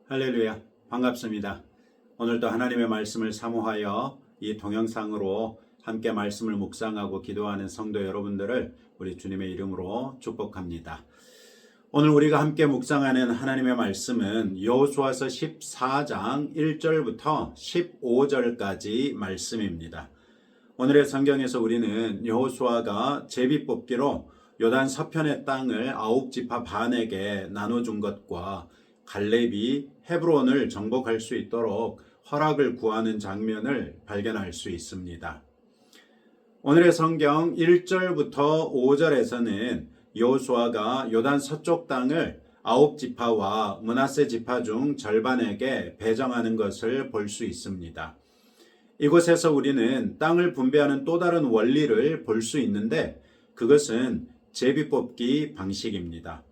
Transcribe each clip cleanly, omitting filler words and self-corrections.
할렐루야, 반갑습니다. 오늘도 하나님의 말씀을 사모하여 이 동영상으로 함께 말씀을 묵상하고 기도하는 성도 여러분들을 우리 주님의 이름으로 축복합니다. 오늘 우리가 함께 묵상하는 하나님의 말씀은 여호수아서 14장 1절부터 15절까지 말씀입니다. 오늘의 성경에서 우리는 여호수아가 제비 뽑기로 요단 서편의 땅을 9지파 반에게 나눠준 것과 갈렙이 헤브론을 정복할 수 있도록 허락을 구하는 장면을 발견할 수 있습니다. 오늘의 성경 1절부터 5절에서는 여호수아가 요단 서쪽 땅을 9지파와 므낫세 지파 중 절반에게 배정하는 것을 볼 수 있습니다. 이곳에서 우리는 땅을 분배하는 또 다른 원리를 볼 수 있는데 그것은 제비뽑기 방식입니다.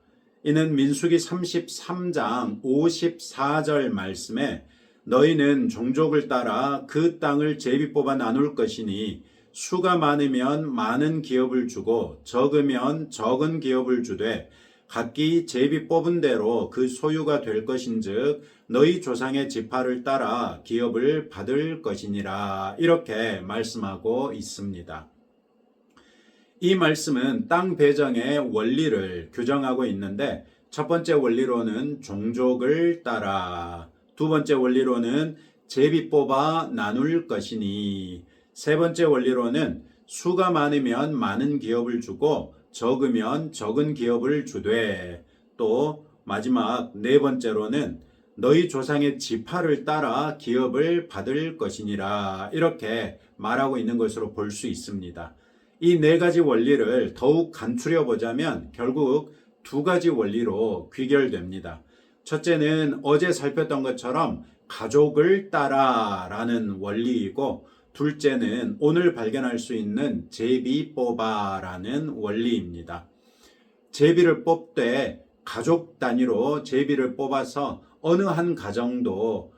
이는 민수기 33장 54절 말씀에 너희는 종족을 따라 그 땅을 제비 뽑아 나눌 것이니 수가 많으면 많은 기업을 주고 적으면 적은 기업을 주되 각기 제비 뽑은 대로 그 소유가 될 것인즉 너희 조상의 지파를 따라 기업을 받을 것이니라 이렇게 말씀하고 있습니다. 이 말씀은 땅 배정의 원리를 규정하고 있는데 첫 번째 원리로는 종족을 따라, 두 번째 원리로는 제비 뽑아 나눌 것이니, 세 번째 원리로는 수가 많으면 많은 기업을 주고 적으면 적은 기업을 주되, 또 마지막 네 번째로는 너희 조상의 지파를 따라 기업을 받을 것이니라 이렇게 말하고 있는 것으로 볼 수 있습니다. 이 네 가지 원리를 더욱 간추려 보자면 결국 두 가지 원리로 귀결됩니다. 첫째는 어제 살폈던 것처럼 가족을 따라라는 원리이고 둘째는 오늘 발견할 수 있는 제비 뽑아라는 원리입니다. 제비를 뽑되 가족 단위로 제비를 뽑아서 어느 한 가정도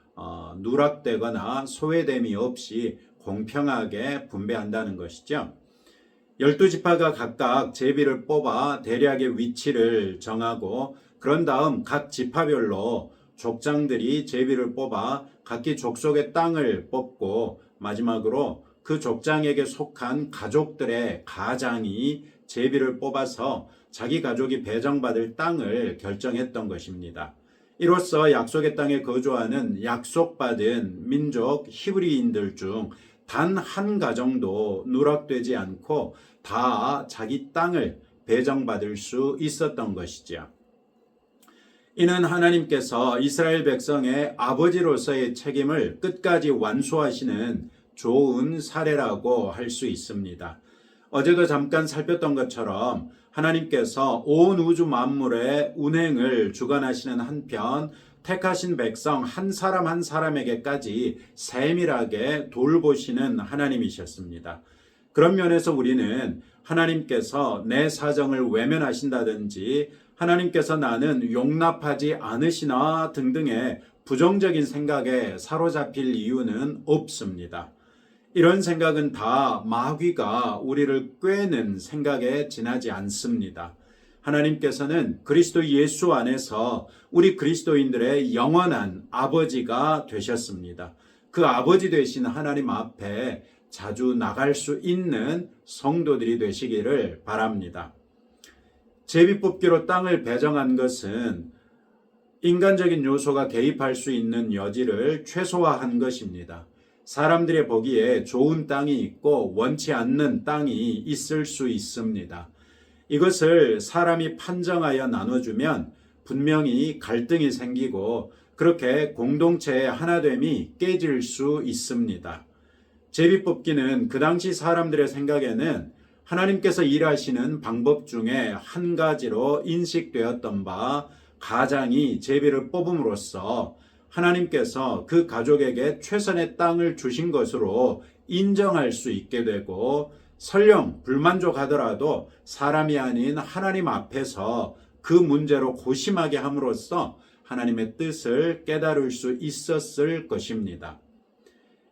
누락되거나 소외됨이 없이 공평하게 분배한다는 것이죠. 12지파가 각각 제비를 뽑아 대략의 위치를 정하고 그런 다음 각 지파별로 족장들이 제비를 뽑아 각기 족속의 땅을 뽑고 마지막으로 그 족장에게 속한 가족들의 가장이 제비를 뽑아서 자기 가족이 배정받을 땅을 결정했던 것입니다. 이로써 약속의 땅에 거주하는 약속받은 민족 히브리인들 중 단 한 가정도 누락되지 않고 다 자기 땅을 배정받을 수 있었던 것이죠. 이는 하나님께서 이스라엘 백성의 아버지로서의 책임을 끝까지 완수하시는 좋은 사례라고 할 수 있습니다. 어제도 잠깐 살폈던 것처럼 하나님께서 온 우주 만물의 운행을 주관하시는 한편 택하신 백성 한 사람 한 사람에게까지 세밀하게 돌보시는 하나님이셨습니다. 그런 면에서 우리는 하나님께서 내 사정을 외면하신다든지 하나님께서 나는 용납하지 않으시나 등등의 부정적인 생각에 사로잡힐 이유는 없습니다. 이런 생각은 다 마귀가 우리를 꿰는 생각에 지나지 않습니다. 하나님께서는 그리스도 예수 안에서 우리 그리스도인들의 영원한 아버지가 되셨습니다. 그 아버지 되신 하나님 앞에 자주 나갈 수 있는 성도들이 되시기를 바랍니다. 제비뽑기로 땅을 배정한 것은 인간적인 요소가 개입할 수 있는 여지를 최소화한 것입니다. 사람들의 보기에 좋은 땅이 있고 원치 않는 땅이 있을 수 있습니다. 이것을 사람이 판정하여 나눠주면 분명히 갈등이 생기고 그렇게 공동체의 하나됨이 깨질 수 있습니다. 제비뽑기는 그 당시 사람들의 생각에는 하나님께서 일하시는 방법 중에 한 가지로 인식되었던 바 가장이 제비를 뽑음으로써 하나님께서 그 가족에게 최선의 땅을 주신 것으로 인정할 수 있게 되고 설령 불만족하더라도 사람이 아닌 하나님 앞에서 그 문제로 고심하게 함으로써 하나님의 뜻을 깨달을 수 있었을 것입니다.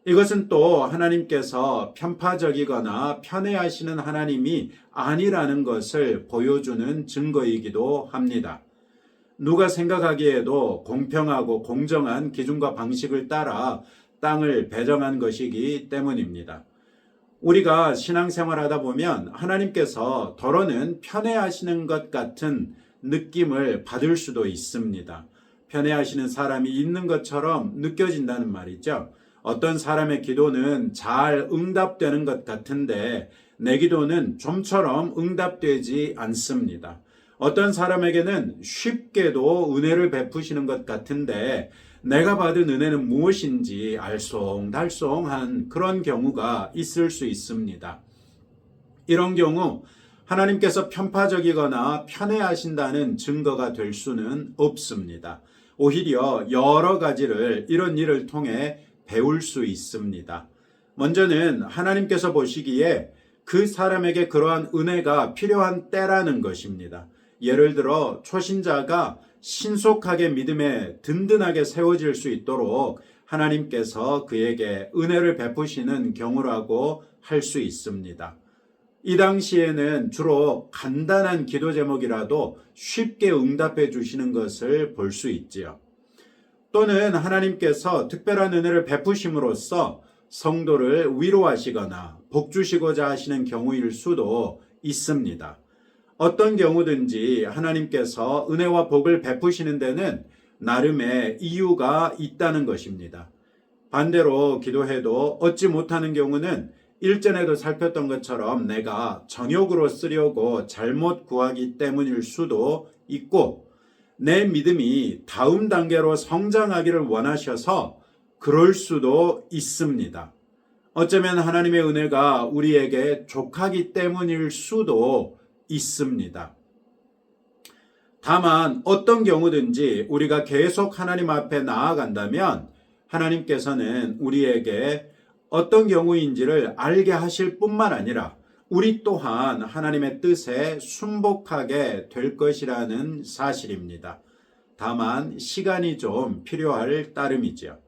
이것은 또 하나님께서 편파적이거나 편애하시는 하나님이 아니라는 것을 보여주는 증거이기도 합니다. 누가 생각하기에도 공평하고 공정한 기준과 방식을 따라 땅을 배정한 것이기 때문입니다. 우리가 신앙생활 하다 보면 하나님께서 더러는 편애하시는 것 같은 느낌을 받을 수도 있습니다. 편애하시는 사람이 있는 것처럼 느껴진다는 말이죠. 어떤 사람의 기도는 잘 응답되는 것 같은데 내 기도는 좀처럼 응답되지 않습니다. 어떤 사람에게는 쉽게도 은혜를 베푸시는 것 같은데 내가 받은 은혜는 무엇인지 알쏭달쏭한 그런 경우가 있을 수 있습니다. 이런 경우 하나님께서 편파적이거나 편애하신다는 증거가 될 수는 없습니다. 오히려 여러 가지를 이런 일을 통해 배울 수 있습니다. 먼저는 하나님께서 보시기에 그 사람에게 그러한 은혜가 필요한 때라는 것입니다. 예를 들어 초신자가 신속하게 믿음에 든든하게 세워질 수 있도록 하나님께서 그에게 은혜를 베푸시는 경우라고 할 수 있습니다. 이 당시에는 주로 간단한 기도 제목이라도 쉽게 응답해 주시는 것을 볼 수 있지요. 또는 하나님께서 특별한 은혜를 베푸심으로써 성도를 위로하시거나 복 주시고자 하시는 경우일 수도 있습니다. 어떤 경우든지 하나님께서 은혜와 복을 베푸시는 데는 나름의 이유가 있다는 것입니다. 반대로 기도해도 얻지 못하는 경우는 일전에도 살폈던 것처럼 내가 정욕으로 쓰려고 잘못 구하기 때문일 수도 있고 내 믿음이 다음 단계로 성장하기를 원하셔서 그럴 수도 있습니다. 어쩌면 하나님의 은혜가 우리에게 족하기 때문일 수도 있습니다. 다만 어떤 경우든지 우리가 계속 하나님 앞에 나아간다면 하나님께서는 우리에게 어떤 경우인지를 알게 하실 뿐만 아니라 우리 또한 하나님의 뜻에 순복하게 될 것이라는 사실입니다. 다만 시간이 좀 필요할 따름이죠.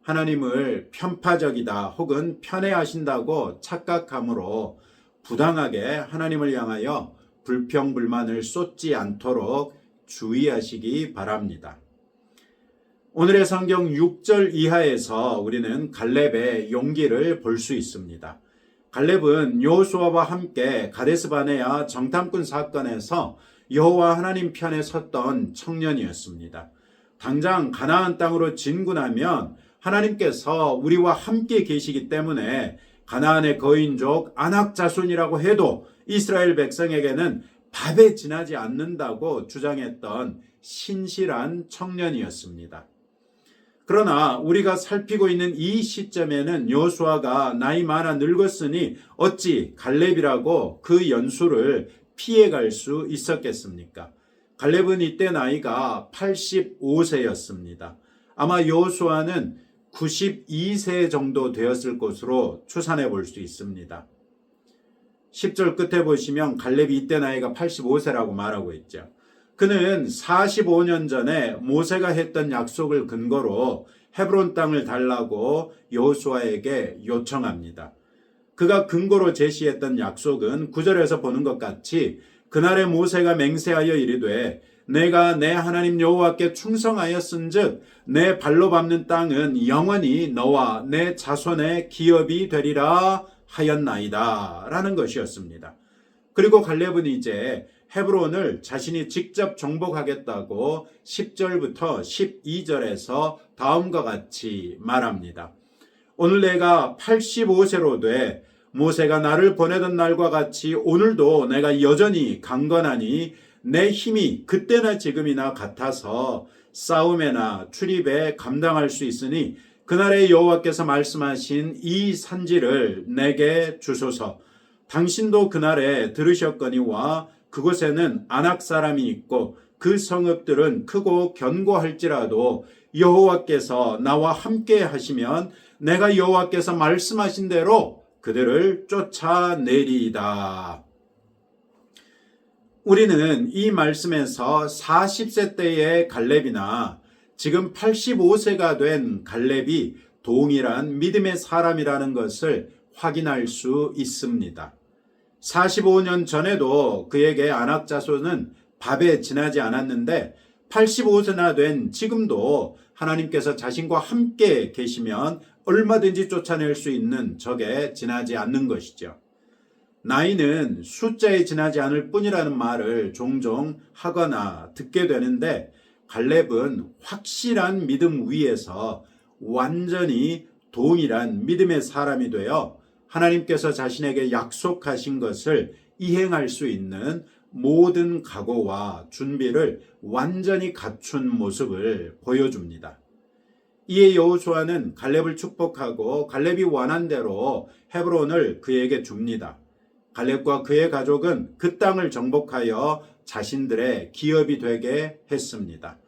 하나님을 편파적이다 혹은 편애하신다고 착각함으로 부당하게 하나님을 향하여 불평불만을 쏟지 않도록 주의하시기 바랍니다. 오늘의 성경 6절 이하에서 우리는 갈렙의 용기를 볼 수 있습니다. 갈렙은 여호수아와 함께 가데스바네아 정탐꾼 사건에서 여호와 하나님 편에 섰던 청년이었습니다. 당장 가나안 땅으로 진군하면 하나님께서 우리와 함께 계시기 때문에 가나안의 거인족 아낙 자손이라고 해도 이스라엘 백성에게는 밥에 지나지 않는다고 주장했던 신실한 청년이었습니다. 그러나 우리가 살피고 있는 이 시점에는 여호수아가 나이 많아 늙었으니 어찌 갈렙이라고 그 연수를 피해갈 수 있었겠습니까? 갈렙은 이때 나이가 85세였습니다. 아마 여호수아는 92세 정도 되었을 것으로 추산해 볼 수 있습니다. 10절 끝에 보시면 갈렙이 이때 나이가 85세라고 말하고 있죠. 그는 45년 전에 모세가 했던 약속을 근거로 헤브론 땅을 달라고 여호수아에게 요청합니다. 그가 근거로 제시했던 약속은 9절에서 보는 것 같이 그날에 모세가 맹세하여 이르되 내가 내 하나님 여호와께 충성하였은즉 내 발로 밟는 땅은 영원히 너와 내 자손의 기업이 되리라 하였나이다 라는 것이었습니다. 그리고 갈렙은 이제 헤브론을 자신이 직접 정복하겠다고 10절부터 12절에서 다음과 같이 말합니다. 오늘 내가 85세로 돼 모세가 나를 보내던 날과 같이 오늘도 내가 여전히 강건하니 내 힘이 그때나 지금이나 같아서 싸움에나 출입에 감당할 수 있으니 그날에 여호와께서 말씀하신 이 산지를 내게 주소서. 당신도 그날에 들으셨거니와 그곳에는 아낙 사람이 있고 그 성읍들은 크고 견고할지라도 여호와께서 나와 함께 하시면 내가 여호와께서 말씀하신 대로 그들을 쫓아내리이다. 우리는 이 말씀에서 40세 때의 갈렙이나 지금 85세가 된 갈렙이 동일한 믿음의 사람이라는 것을 확인할 수 있습니다. 45년 전에도 그에게 아낙 자손은 밥에 지나지 않았는데 85세나 된 지금도 하나님께서 자신과 함께 계시면 얼마든지 쫓아낼 수 있는 적에 지나지 않는 것이죠. 나이는 숫자에 지나지 않을 뿐이라는 말을 종종 하거나 듣게 되는데, 갈렙은 확실한 믿음 위에서 완전히 동일한 믿음의 사람이 되어 하나님께서 자신에게 약속하신 것을 이행할 수 있는 모든 각오와 준비를 완전히 갖춘 모습을 보여줍니다. 이에 여호수아는 갈렙을 축복하고 갈렙이 원한 대로 헤브론을 그에게 줍니다. 갈렙과 그의 가족은 그 땅을 정복하여 자신들의 기업이 되게 했습니다.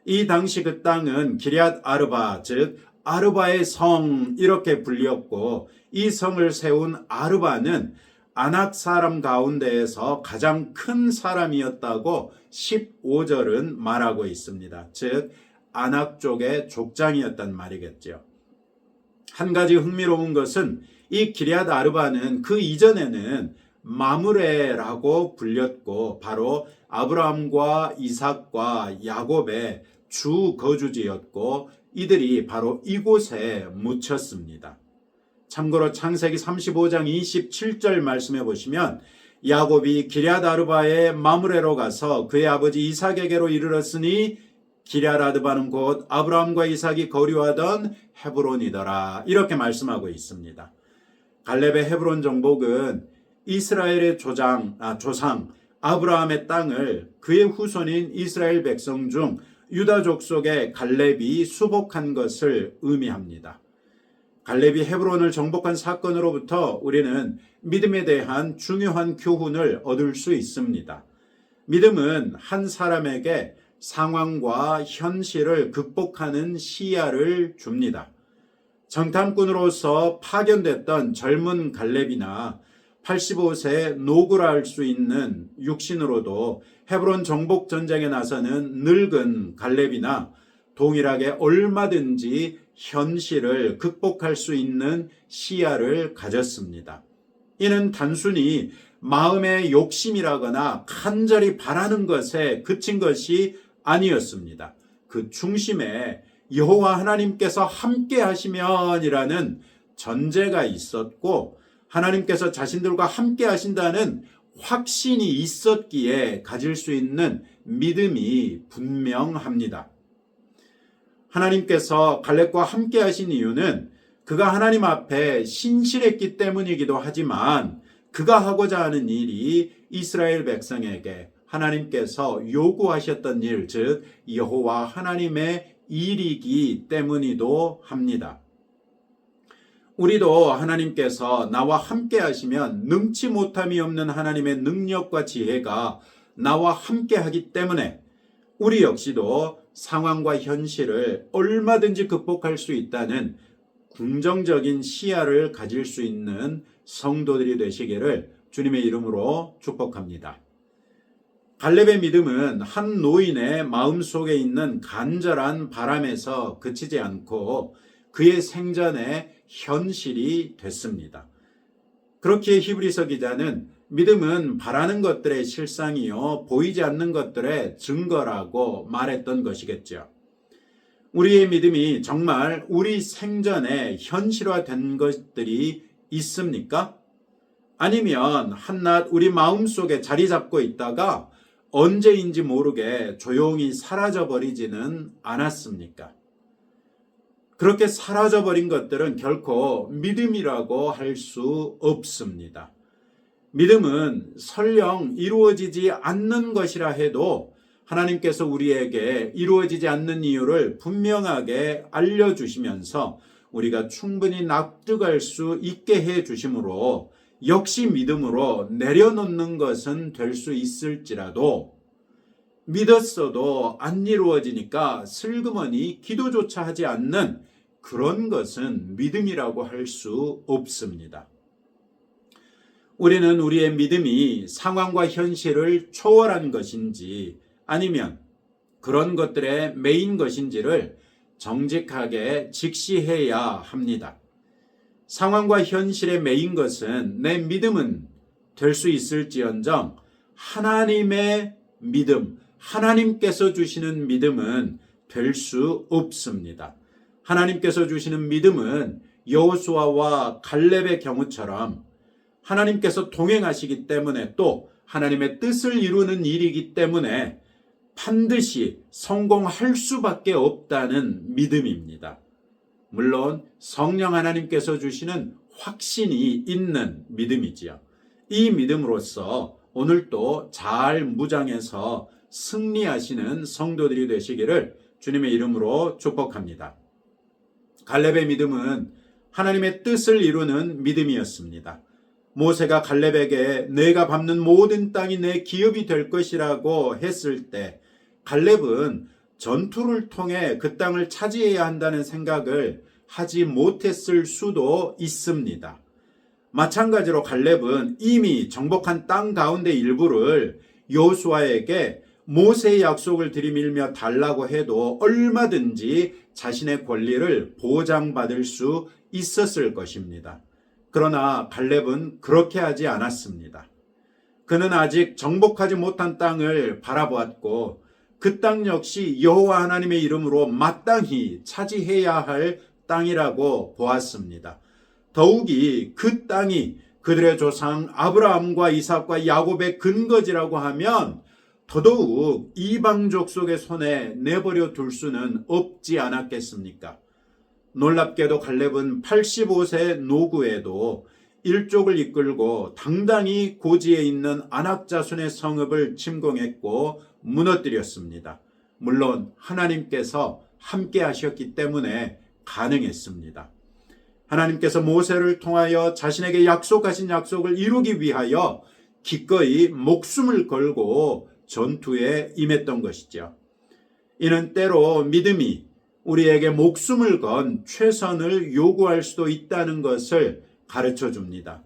이 당시 그 땅은 기럇 아르바, 즉 아르바의 성 이렇게 불렸고, 이 성을 세운 아르바는 아낙 사람 가운데에서 가장 큰 사람이었다고 15절은 말하고 있습니다. 즉 아낙 쪽의 족장이었단 말이겠죠. 한 가지 흥미로운 것은 이 기럇 아르바는 그 이전에는 마므레라고 불렸고, 바로 아브라함과 이삭과 야곱의 주 거주지였고, 이들이 바로 이곳에 묻혔습니다. 참고로 창세기 35장 27절 말씀해 보시면, 야곱이 기럇 아르바의 마므레로 가서 그의 아버지 이삭에게로 이르렀으니 기럇 아르바는 곧 아브라함과 이삭이 거류하던 헤브론이더라, 이렇게 말씀하고 있습니다. 갈렙의 헤브론 정복은 이스라엘의 조상 아브라함의 땅을 그의 후손인 이스라엘 백성 중 유다 족속의 갈렙이 수복한 것을 의미합니다. 갈렙이 헤브론을 정복한 사건으로부터 우리는 믿음에 대한 중요한 교훈을 얻을 수 있습니다. 믿음은 한 사람에게 상황과 현실을 극복하는 시야를 줍니다. 정탐꾼으로서 파견됐던 젊은 갈렙이나 85세 노구라 할 수 있는 육신으로도 헤브론 정복 전쟁에 나서는 늙은 갈렙이나 동일하게 얼마든지 현실을 극복할 수 있는 시야를 가졌습니다. 이는 단순히 마음의 욕심이라거나 간절히 바라는 것에 그친 것이 아니었습니다. 그 중심에 여호와 하나님께서 함께 하시면이라는 전제가 있었고, 하나님께서 자신들과 함께 하신다는 확신이 있었기에 가질 수 있는 믿음이 분명합니다. 하나님께서 갈렙과 함께 하신 이유는 그가 하나님 앞에 신실했기 때문이기도 하지만, 그가 하고자 하는 일이 이스라엘 백성에게 하나님께서 요구하셨던 일, 즉 여호와 하나님의 일이기 때문이기도 합니다. 우리도 하나님께서 나와 함께 하시면 능치 못함이 없는 하나님의 능력과 지혜가 나와 함께 하기 때문에 우리 역시도 상황과 현실을 얼마든지 극복할 수 있다는 긍정적인 시야를 가질 수 있는 성도들이 되시기를 주님의 이름으로 축복합니다. 갈렙의 믿음은 한 노인의 마음속에 있는 간절한 바람에서 그치지 않고 그의 생전의 현실이 됐습니다. 그렇기에 히브리서 기자는 믿음은 바라는 것들의 실상이요 보이지 않는 것들의 증거라고 말했던 것이겠죠. 우리의 믿음이 정말 우리 생전에 현실화된 것들이 있습니까? 아니면 한낱 우리 마음속에 자리 잡고 있다가 언제인지 모르게 조용히 사라져버리지는 않았습니까? 그렇게 사라져버린 것들은 결코 믿음이라고 할 수 없습니다. 믿음은 설령 이루어지지 않는 것이라 해도 하나님께서 우리에게 이루어지지 않는 이유를 분명하게 알려주시면서 우리가 충분히 납득할 수 있게 해주심으로 역시 믿음으로 내려놓는 것은 될 수 있을지라도 믿었어도 안 이루어지니까 슬그머니 기도조차 하지 않는 그런 것은 믿음이라고 할 수 없습니다. 우리는 우리의 믿음이 상황과 현실을 초월한 것인지 아니면 그런 것들의 메인 것인지를 정직하게 직시해야 합니다. 상황과 현실의 메인 것은 내 믿음은 될 수 있을지언정 하나님의 믿음, 하나님께서 주시는 믿음은 될 수 없습니다. 하나님께서 주시는 믿음은 여호수아와 갈렙의 경우처럼 하나님께서 동행하시기 때문에 또 하나님의 뜻을 이루는 일이기 때문에 반드시 성공할 수밖에 없다는 믿음입니다. 물론 성령 하나님께서 주시는 확신이 있는 믿음이지요. 이 믿음으로써 오늘도 잘 무장해서 승리하시는 성도들이 되시기를 주님의 이름으로 축복합니다. 갈렙의 믿음은 하나님의 뜻을 이루는 믿음이었습니다. 모세가 갈렙에게 내가 밟는 모든 땅이 내 기업이 될 것이라고 했을 때 갈렙은 전투를 통해 그 땅을 차지해야 한다는 생각을 하지 못했을 수도 있습니다. 마찬가지로 갈렙은 이미 정복한 땅 가운데 일부를 여호수아에게 모세의 약속을 들이밀며 달라고 해도 얼마든지 자신의 권리를 보장받을 수 있었을 것입니다. 그러나 갈렙은 그렇게 하지 않았습니다. 그는 아직 정복하지 못한 땅을 바라보았고 그 땅 역시 여호와 하나님의 이름으로 마땅히 차지해야 할 땅이라고 보았습니다. 더욱이 그 땅이 그들의 조상 아브라함과 이삭과 야곱의 근거지라고 하면 더더욱 이방 족속의 손에 내버려 둘 수는 없지 않았겠습니까? 놀랍게도 갈렙은 85세 노구에도 일족을 이끌고 당당히 고지에 있는 아낙 자손의 성읍을 침공했고 무너뜨렸습니다. 물론 하나님께서 함께 하셨기 때문에 가능했습니다. 하나님께서 모세를 통하여 자신에게 약속하신 약속을 이루기 위하여 기꺼이 목숨을 걸고 전투에 임했던 것이죠. 이는 때로 믿음이 우리에게 목숨을 건 최선을 요구할 수도 있다는 것을 가르쳐 줍니다.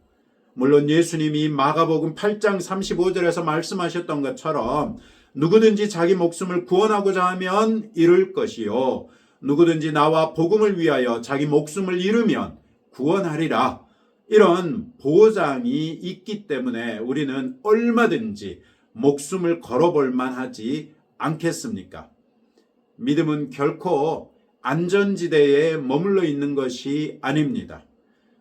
물론 예수님이 마가복음 8장 35절에서 말씀하셨던 것처럼 누구든지 자기 목숨을 구원하고자 하면 잃을 것이요 누구든지 나와 복음을 위하여 자기 목숨을 잃으면 구원하리라. 이런 보장이 있기 때문에 우리는 얼마든지 목숨을 걸어볼 만하지 않겠습니까? 믿음은 결코 안전지대에 머물러 있는 것이 아닙니다.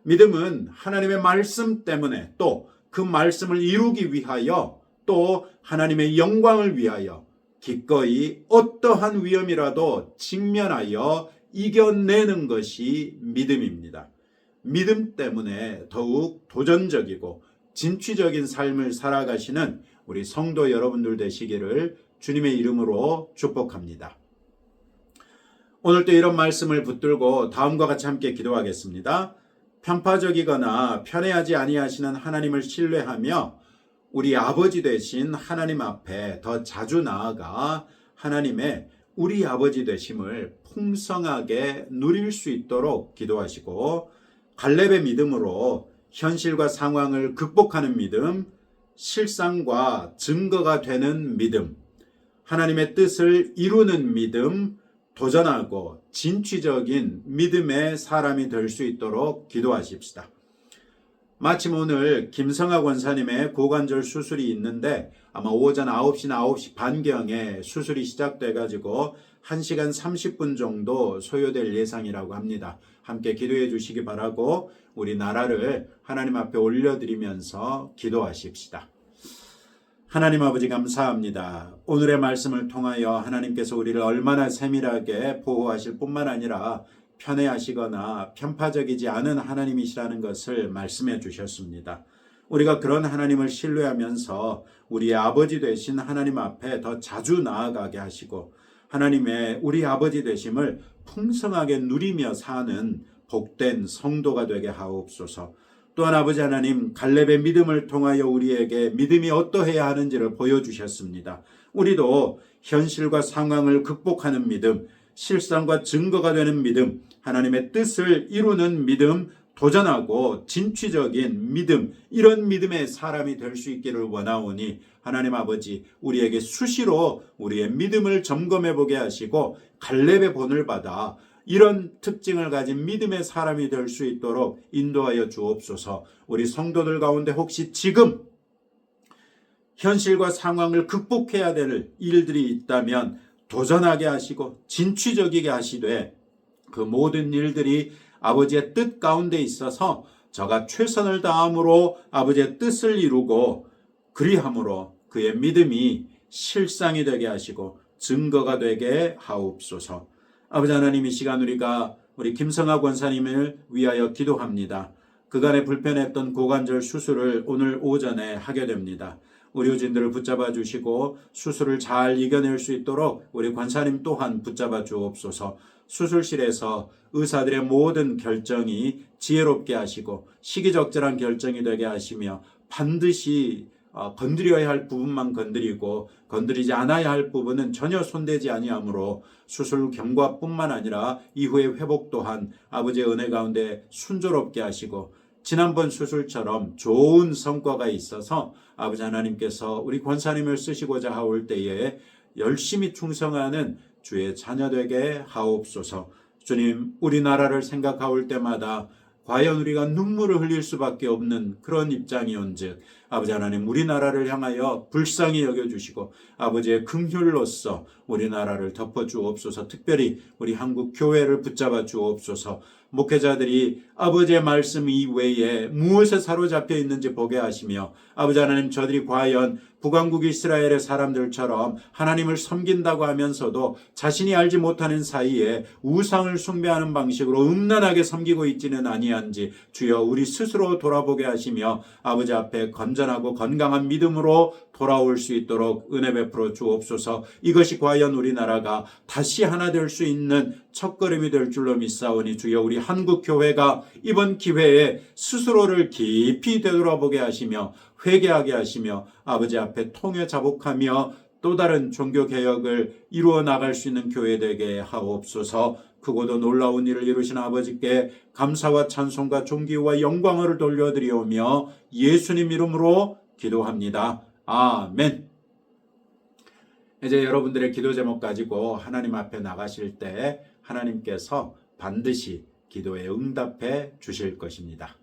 믿음은 하나님의 말씀 때문에 또 그 말씀을 이루기 위하여 또 하나님의 영광을 위하여 기꺼이 어떠한 위험이라도 직면하여 이겨내는 것이 믿음입니다. 믿음 때문에 더욱 도전적이고 진취적인 삶을 살아가시는 우리 성도 여러분들 되시기를 주님의 이름으로 축복합니다. 오늘도 이런 말씀을 붙들고 다음과 같이 함께 기도하겠습니다. 편파적이거나 편애하지 아니하시는 하나님을 신뢰하며 우리 아버지 되신 하나님 앞에 더 자주 나아가 하나님의 우리 아버지 되심을 풍성하게 누릴 수 있도록 기도하시고 갈렙의 믿음으로 현실과 상황을 극복하는 믿음, 실상과 증거가 되는 믿음, 하나님의 뜻을 이루는 믿음, 도전하고 진취적인 믿음의 사람이 될 수 있도록 기도하십시다. 마침 오늘 김성학 원사님의 고관절 수술이 있는데 아마 오전 9시나 9시 반경에 수술이 시작돼가지고 1시간 30분 정도 소요될 예상이라고 합니다. 함께 기도해 주시기 바라고 우리 나라를 하나님 앞에 올려드리면서 기도하십시다. 하나님 아버지 감사합니다. 오늘의 말씀을 통하여 하나님께서 우리를 얼마나 세밀하게 보호하실 뿐만 아니라 편애하시거나 편파적이지 않은 하나님이시라는 것을 말씀해 주셨습니다. 우리가 그런 하나님을 신뢰하면서 우리의 아버지 되신 하나님 앞에 더 자주 나아가게 하시고 하나님의 우리 아버지 되심을 풍성하게 누리며 사는 복된 성도가 되게 하옵소서. 또한 아버지 하나님 갈렙의 믿음을 통하여 우리에게 믿음이 어떠해야 하는지를 보여주셨습니다. 우리도 현실과 상황을 극복하는 믿음, 실상과 증거가 되는 믿음, 하나님의 뜻을 이루는 믿음, 도전하고 진취적인 믿음, 이런 믿음의 사람이 될 수 있기를 원하오니 하나님 아버지 우리에게 수시로 우리의 믿음을 점검해 보게 하시고 갈렙의 본을 받아 이런 특징을 가진 믿음의 사람이 될 수 있도록 인도하여 주옵소서. 우리 성도들 가운데 혹시 지금 현실과 상황을 극복해야 될 일들이 있다면 도전하게 하시고 진취적이게 하시되 그 모든 일들이 아버지의 뜻 가운데 있어서 저가 최선을 다함으로 아버지의 뜻을 이루고 그리함으로 그의 믿음이 실상이 되게 하시고 증거가 되게 하옵소서. 아버지 하나님, 이 시간 우리 김성하 권사님을 위하여 기도합니다. 그간에 불편했던 고관절 수술을 오늘 오전에 하게 됩니다. 의료진들을 붙잡아 주시고 수술을 잘 이겨낼 수 있도록 우리 권사님 또한 붙잡아 주옵소서. 수술실에서 의사들의 모든 결정이 지혜롭게 하시고 시기적절한 결정이 되게 하시며 반드시 건드려야 할 부분만 건드리고 건드리지 않아야 할 부분은 전혀 손대지 아니하므로 수술 경과뿐만 아니라 이후의 회복 또한 아버지의 은혜 가운데 순조롭게 하시고 지난번 수술처럼 좋은 성과가 있어서 아버지 하나님께서 우리 권사님을 쓰시고자 하올 때에 열심히 충성하는 주의 자녀 되게 하옵소서. 주님, 우리나라를 생각하올 때마다 과연 우리가 눈물을 흘릴 수밖에 없는 그런 입장이온즉 아버지 하나님, 우리나라를 향하여 불쌍히 여겨주시고 아버지의 긍휼로서 우리나라를 덮어주옵소서. 특별히 우리 한국 교회를 붙잡아 주옵소서. 목회자들이 아버지의 말씀 이외에 무엇에 사로잡혀 있는지 보게 하시며 아버지 하나님, 저들이 과연 북왕국 이스라엘의 사람들처럼 하나님을 섬긴다고 하면서도 자신이 알지 못하는 사이에 우상을 숭배하는 방식으로 음란하게 섬기고 있지는 아니한지 주여 우리 스스로 돌아보게 하시며 아버지 앞에 건전하고 건강한 믿음으로 돌아올 수 있도록 은혜 베풀어 주옵소서. 이것이 과연 우리나라가 다시 하나 될 수 있는 첫걸음이 될 줄로 믿사오니 주여 우리 한국 교회가 이번 기회에 스스로를 깊이 되돌아보게 하시며 회개하게 하시며 아버지 앞에 통회 자복하며 또 다른 종교개혁을 이루어 나갈 수 있는 교회 되게 하옵소서. 크고도 놀라운 일을 이루신 아버지께 감사와 찬송과 존귀와 영광을 돌려드리오며 예수님 이름으로 기도합니다. 아멘. 이제 여러분들의 기도 제목 가지고 하나님 앞에 나가실 때 하나님께서 반드시 기도에 응답해 주실 것입니다.